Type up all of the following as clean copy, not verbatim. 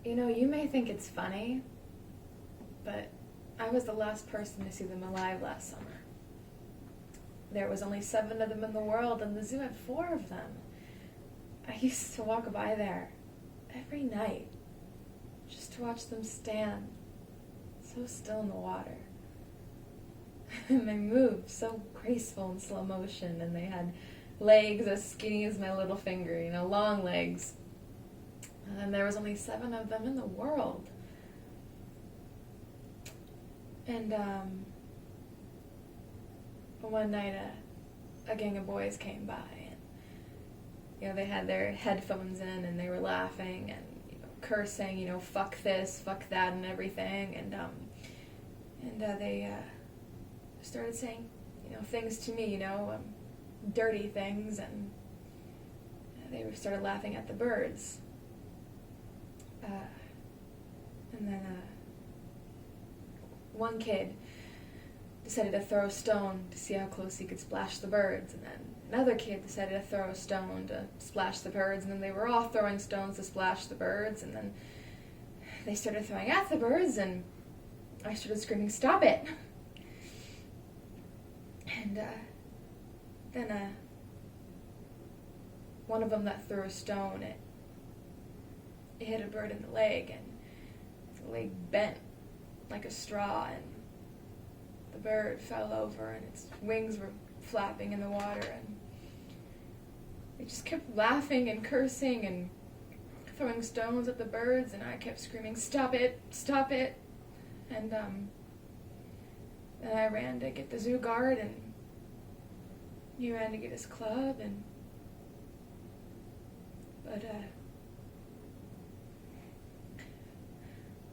You know, you may think it's funny, but I was the last person to see them alive last summer. There was only 7 of them in the world, and the zoo had 4 of them. I used to walk by there every night just to watch them stand so still in the water. And they moved so graceful in slow motion, and they had legs as skinny as my little finger, long legs. And there was only 7 of them in the world. And one night a gang of boys came by, and they had their headphones in, and they were laughing and cursing, fuck this, fuck that, and everything. And they started saying, things to me, dirty things, and they started laughing at the birds. And then one kid decided to throw a stone to see how close he could splash the birds, and then another kid decided to throw a stone to splash the birds, and then they were all throwing stones to splash the birds, and then they started throwing at the birds, and I started screaming, "Stop it!" And then one of them that threw a stone, it hit a bird in the leg, and the leg bent like a straw, and the bird fell over, and its wings were flapping in the water, and they just kept laughing and cursing and throwing stones at the birds, and I kept screaming, "Stop it! Stop it!" And then I ran to get the zoo guard, and he ran to get his club, but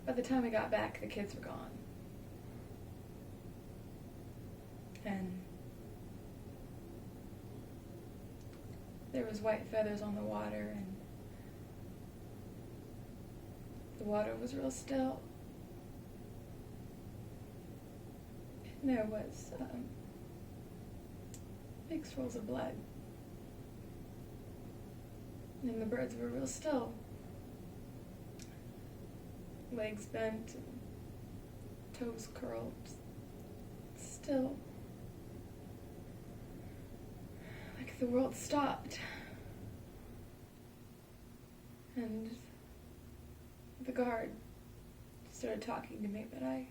by the time we got back, the kids were gone. And there was white feathers on the water, and the water was real still. And there was big swirls of blood. And the birds were real still. Legs bent and toes curled. Still. Like the world stopped. And the guard started talking to me, but I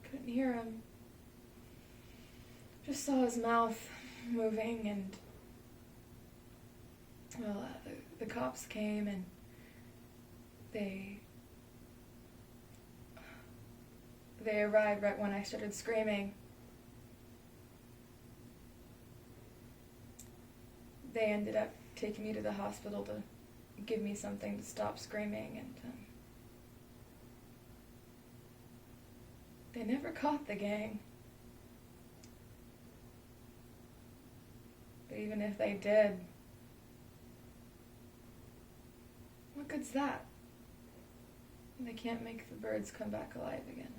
couldn't hear him. Just saw his mouth moving, and the cops came, and they arrived right when I started screaming. They ended up taking me to the hospital to give me something to stop screaming, and they never caught the gang. But even if they did, what good's that? They can't make the birds come back alive again.